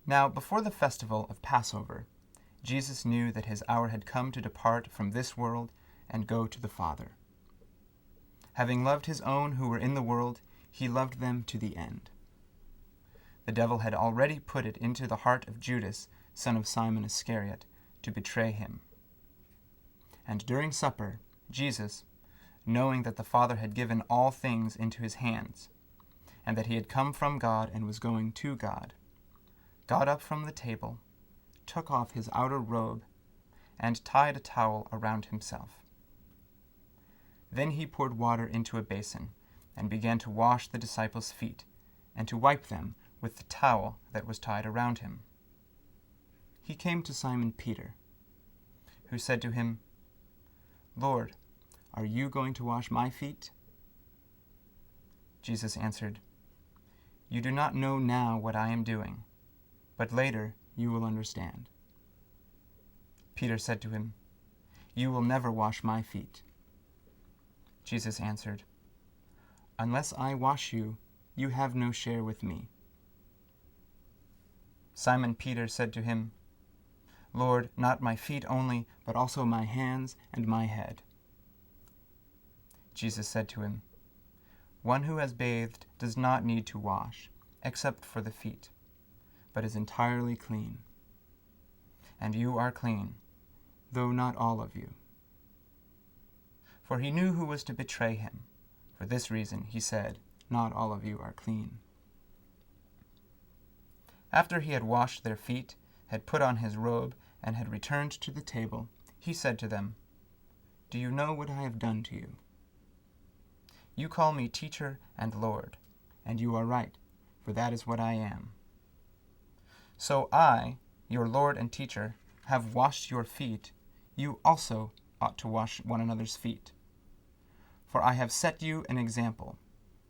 Now, before the festival of Passover, Jesus knew that his hour had come to depart from this world and go to the Father. Having loved his own who were in the world, he loved them to the end. The devil had already put it into the heart of Judas, son of Simon Iscariot, to betray him. And during supper, Jesus, knowing that the Father had given all things into his hands, and that he had come from God and was going to God, got up from the table, took off his outer robe, and tied a towel around himself. Then he poured water into a basin, and began to wash the disciples' feet, and to wipe them with the towel that was tied around him. He came to Simon Peter, who said to him, "Lord, are you going to wash my feet?" Jesus answered, "You do not know now what I am doing, but later you will understand." Peter said to him, "You will never wash my feet." Jesus answered, "Unless I wash you, you have no share with me." Simon Peter said to him, "Lord, not my feet only, but also my hands and my head." Jesus said to him, "One who has bathed does not need to wash, except for the feet, but is entirely clean. And you are clean, though not all of you." For he knew who was to betray him. For this reason he said, "Not all of you are clean." After he had washed their feet, had put on his robe, and had returned to the table, he said to them, "Do you know what I have done to you? You call me teacher and Lord, and you are right, for that is what I am. So I, your Lord and teacher, have washed your feet. You also ought to wash one another's feet. For I have set you an example,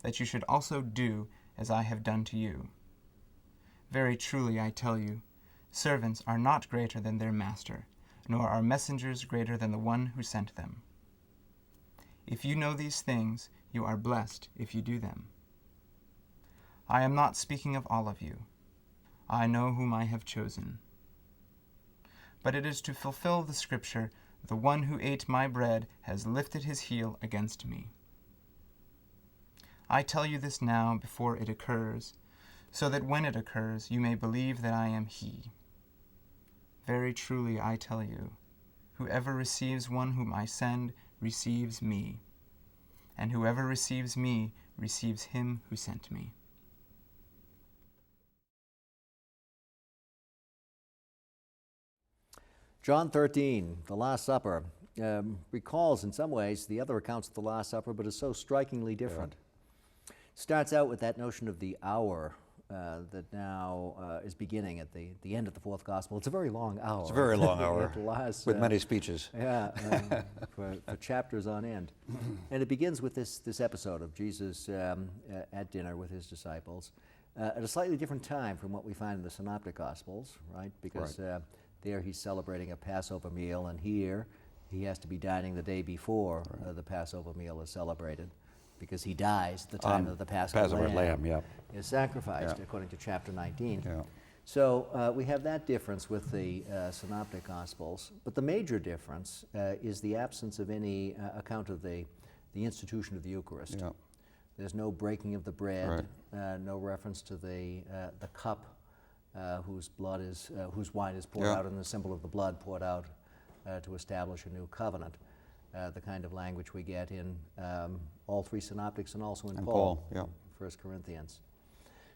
that you should also do as I have done to you. Very truly I tell you, servants are not greater than their master, nor are messengers greater than the one who sent them. If you know these things, you are blessed if you do them. I am not speaking of all of you. I know whom I have chosen. But it is to fulfill the scripture, the one who ate my bread has lifted his heel against me. I tell you this now before it occurs, so that when it occurs you may believe that I am he. Very truly I tell you, whoever receives one whom I send receives me, and whoever receives me receives him who sent me." John 13, the Last Supper, recalls in some ways the other accounts of the Last Supper, but is so strikingly different. Yeah. Starts out with that notion of the hour that now is beginning at the end of the fourth gospel. It's a very long hour. It's a very long hour, lasts, with many speeches. Yeah, for chapters on end. And it begins with this episode of Jesus at dinner with his disciples at a slightly different time from what we find in the Synoptic Gospels, right? Because there he's celebrating a Passover meal, and here he has to be dining the day before the Passover meal is celebrated, because he dies at the time of the Passover lamb is sacrificed, according to chapter 19. Yeah. So we have that difference with the Synoptic Gospels. But the major difference is the absence of any account of the institution of the Eucharist. Yeah. There's no breaking of the bread, no reference to the cup whose wine is poured out, and the symbol of the blood poured out to establish a new covenant. The kind of language we get in all three synoptics and also in Paul, 1 Corinthians.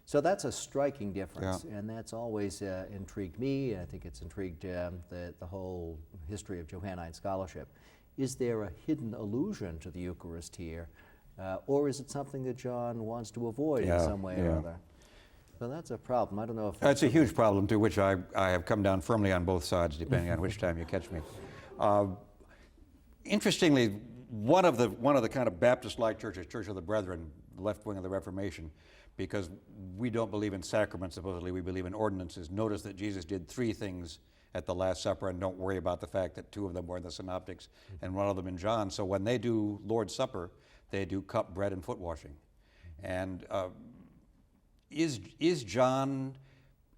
So that's a striking difference, and that's always intrigued me. I think it's intrigued the whole history of Johannine scholarship. Is there a hidden allusion to the Eucharist here, or is it something that John wants to avoid in some way or other? So that's a problem. I don't know if that's a huge problem, to which I have come down firmly on both sides, depending on which time you catch me. Interestingly, one of the kind of Baptist-like churches, Church of the Brethren, left wing of the Reformation, because we don't believe in sacraments, supposedly we believe in ordinances. Notice that Jesus did 3 things at the Last Supper, and don't worry about the fact that 2 of them were in the Synoptics and 1 of them in John. So when they do Lord's Supper, they do cup, bread, and foot washing. And is John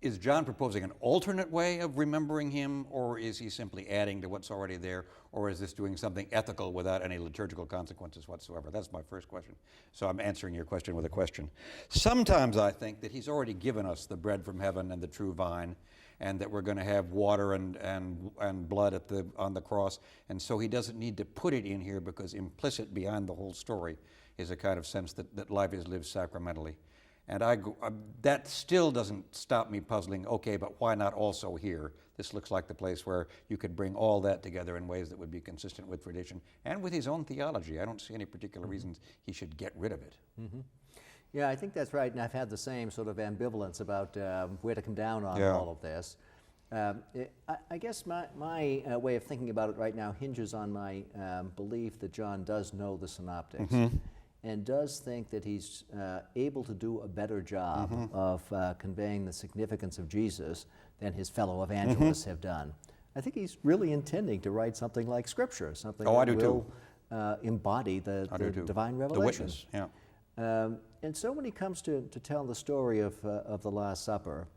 is John proposing an alternate way of remembering him, or is he simply adding to what's already there, or is this doing something ethical without any liturgical consequences whatsoever? That's my first question. So I'm answering your question with a question. Sometimes I think that he's already given us the bread from heaven and the true vine, and that we're going to have water and blood on the cross, and so he doesn't need to put it in here, because implicit behind the whole story is a kind of sense that life is lived sacramentally. And that still doesn't stop me puzzling, okay, but why not also here? This looks like the place where you could bring all that together in ways that would be consistent with tradition and with his own theology. I don't see any particular reasons he should get rid of it. Mm-hmm. Yeah, I think that's right, and I've had the same sort of ambivalence about where to come down on all of this. I guess my way of thinking about it right now hinges on my belief that John does know the synoptics. Mm-hmm. And does think that he's able to do a better job mm-hmm. of conveying the significance of Jesus than his fellow evangelists mm-hmm. have done. I think he's really intending to write something like Scripture, something that will embody the divine revelation. The witness, yeah. And so when he comes to tell the story of the Last Supper,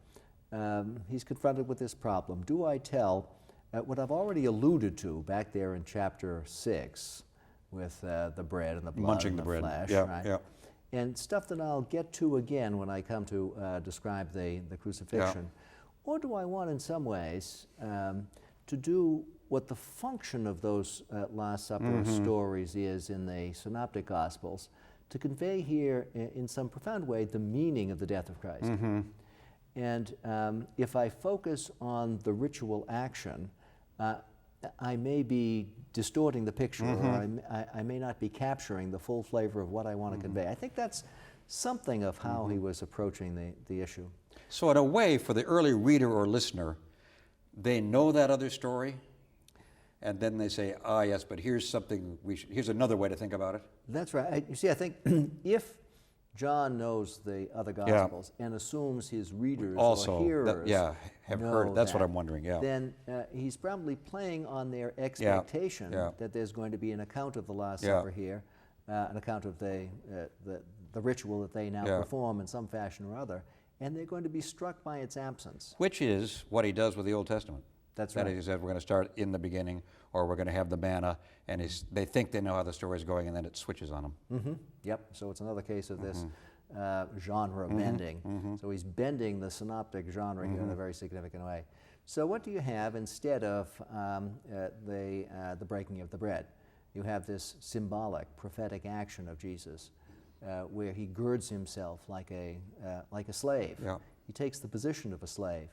he's confronted with this problem. Do I tell what I've already alluded to back there in chapter 6, with the bread and the blood munching and the bread. Flesh, yeah, right? Yeah. And stuff that I'll get to again when I come to describe the crucifixion? Yeah. Or do I want in some ways to do what the function of those Last Supper mm-hmm. stories is in the Synoptic Gospels, to convey here in some profound way the meaning of the death of Christ? Mm-hmm. And if I focus on the ritual action, I may be distorting the picture, mm-hmm. or I may not be capturing the full flavor of what I want to mm-hmm. convey. I think that's something of how mm-hmm. he was approaching the issue. So in a way, for the early reader or listener, they know that other story, and then they say, yes, but here's something, here's another way to think about it. That's right. You see, I think if John knows the other Gospels and assumes his readers also, or hearers have heard. That's what I'm wondering. Yeah. Then he's probably playing on their expectation that there's going to be an account of the Last Supper here, an account of the ritual that they now perform in some fashion or other, and they're going to be struck by its absence. Which is what he does with the Old Testament. That's right. That is, he said we're going to start in the beginning, or we're going to have the manna, and they think they know how the story is going, and then it switches on them. Mm-hmm. Yep. So it's another case of this genre mm-hmm. bending. Mm-hmm. So he's bending the synoptic genre mm-hmm. here in a very significant way. So what do you have instead of the breaking of the bread? You have this symbolic, prophetic action of Jesus, where he girds himself like a slave. Yeah. He takes the position of a slave.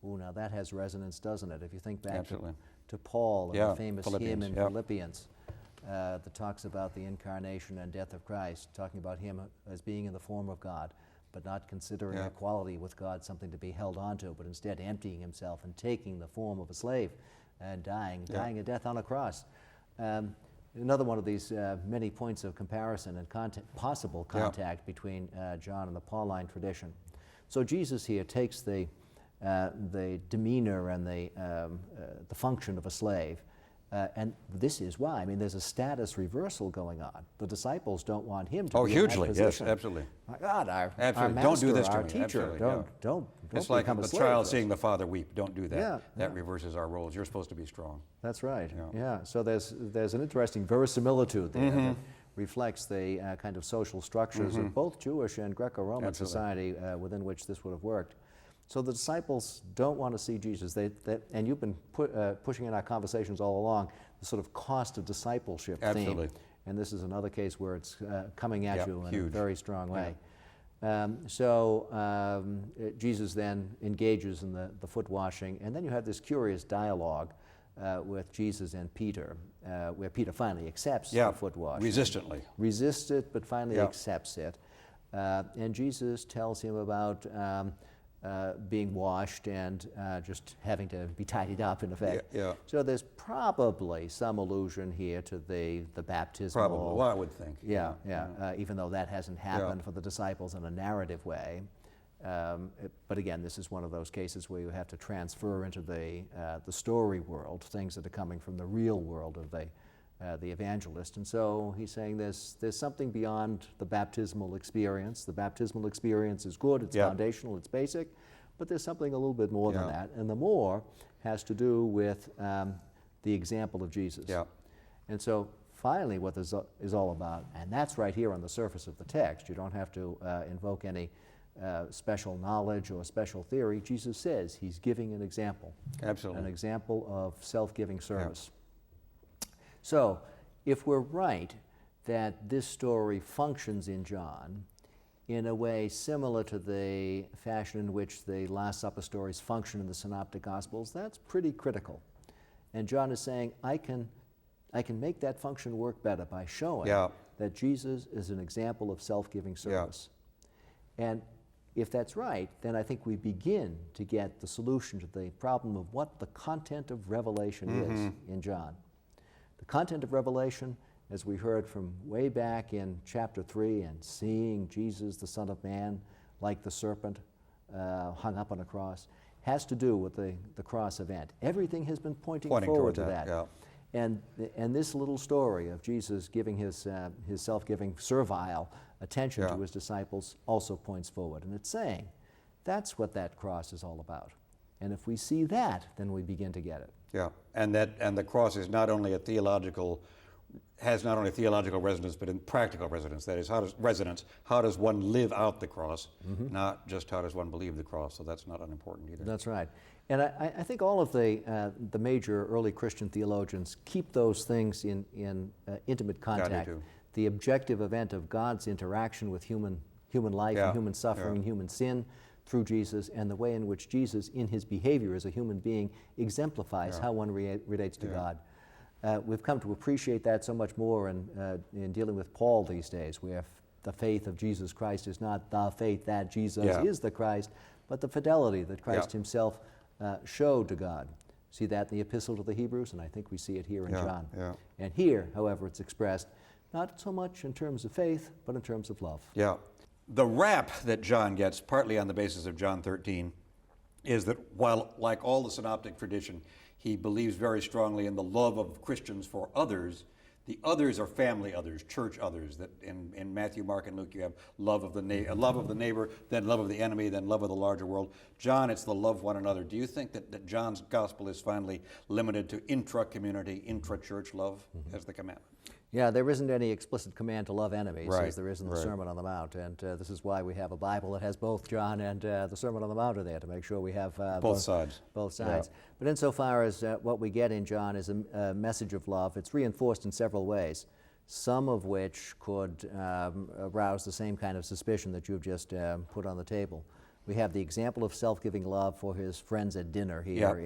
Oh, now that has resonance, doesn't it? If you think back to Paul and the famous hymn in Philippians that talks about the incarnation and death of Christ, talking about him as being in the form of God, but not considering equality with God something to be held onto, but instead emptying himself and taking the form of a slave and dying a death on a cross. Another one of these many points of comparison and possible contact between John and the Pauline tradition. So Jesus here takes the demeanor and the function of a slave. And this is why. I mean, there's a status reversal going on. The disciples don't want him to be hugely, in that position. Yes, absolutely. My God, our absolutely. master, don't do this to our me. teacher, absolutely, don't it's like become a slave child seeing the father weep. Don't do that. That yeah. reverses our roles. You're supposed to be strong. That's right. Yeah. So there's an interesting verisimilitude there that reflects the kind of social structures of both Jewish and Greco-Roman society within which this would have worked. So the disciples don't want to see Jesus. And you've been pushing in our conversations all along the sort of cost of discipleship theme. And this is another case where it's coming at you in a very strong way. Jesus then engages in the foot washing, and then you have this curious dialogue with Jesus and Peter, where Peter finally accepts the foot washing. Resistantly. Resists it, but finally accepts it. And Jesus tells him about being washed and just having to be tidied up, in effect. So there's probably some allusion here to the baptismal. Probably, well, I would think. Even though that hasn't happened for the disciples in a narrative way. But again, this is one of those cases where you have to transfer into the story world things that are coming from the real world of the evangelist. And so he's saying there's something beyond the baptismal experience. The baptismal experience is good, it's foundational, it's basic, but there's something a little bit more than that. And the more has to do with the example of Jesus. Yeah. And so finally what this is all about, and that's right here on the surface of the text. You don't have to invoke any special knowledge or special theory. Jesus says he's giving an example. Absolutely. An example of self-giving service. So if we're right that this story functions in John in a way similar to the fashion in which the Last Supper stories function in the Synoptic Gospels, that's pretty critical. And John is saying, I can make that function work better by showing that Jesus is an example of self-giving service. And if that's right, then I think we begin to get the solution to the problem of what the content of Revelation is in John. The content of Revelation, as we heard from way back in chapter 3, and seeing Jesus, the Son of Man, like the serpent hung up on a cross, has to do with the cross event. Everything has been pointing forward to that. And this little story of Jesus giving his self-giving, servile attention to his disciples also points forward. And it's saying, that's what that cross is all about. And if we see that, then we begin to get it. Yeah, and the cross is not only has not only theological resonance, but in practical resonance. That is, how does one live out the cross, not just how does one believe the cross. So that's not unimportant either. That's right. And I think all of the major early Christian theologians keep those things in intimate contact. Yeah, I do. The objective event of God's interaction with human life and human suffering, human sin through Jesus, and the way in which Jesus, in his behavior as a human being, exemplifies how one relates to God. We've come to appreciate that so much more in dealing with Paul these days, where the faith of Jesus Christ is not the faith that Jesus is the Christ, but the fidelity that Christ himself showed to God. See that in the Epistle to the Hebrews, and I think we see it here in John. And here, however, it's expressed not so much in terms of faith, but in terms of love. Yeah. The rap that John gets, partly on the basis of John 13, is that while, like all the synoptic tradition, he believes very strongly in the love of Christians for others, the others are family others, church others. That in Matthew, Mark, and Luke, you have love of the neighbor, then love of the enemy, then love of the larger world. John, it's the love one another. Do you think that John's gospel is finally limited to intra-community, intra-church love as the commandment? Yeah, there isn't any explicit command to love enemies as there is in the Sermon on the Mount. And this is why we have a Bible that has both John and the Sermon on the Mount are there, to make sure we have both sides. Both sides. Yeah. But insofar as what we get in John is a message of love, it's reinforced in several ways, some of which could arouse the same kind of suspicion that you've just put on the table. We have the example of self-giving love for his friends at dinner here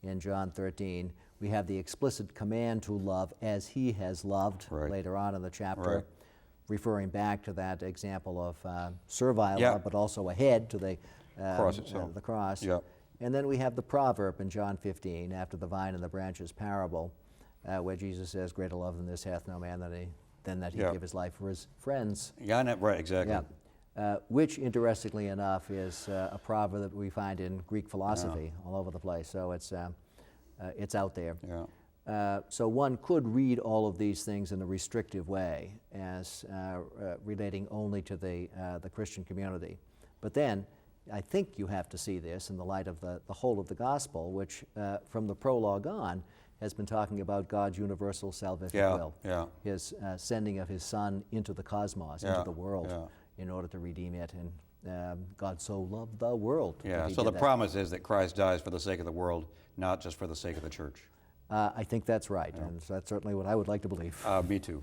in John 13. We have the explicit command to love as he has loved later on in the chapter, referring back to that example of servile love, but also ahead to the cross itself. The cross. And then we have the proverb in John 15, after the vine and the branches parable, where Jesus says, "Greater love than this hath no man than that he give his life for his friends." Right, exactly. Which, interestingly enough, is a proverb that we find in Greek philosophy all over the place. So it's out there. So one could read all of these things in a restrictive way as relating only to the Christian community. But then I think you have to see this in the light of the whole of the gospel, which from the prologue on has been talking about God's universal salvific will, his sending of his Son into the cosmos, into the world, in order to redeem it. And God so loved the world. So the promise is that Christ dies for the sake of the world, not just for the sake of the church. I think that's right, and that's certainly what I would like to believe. Me too.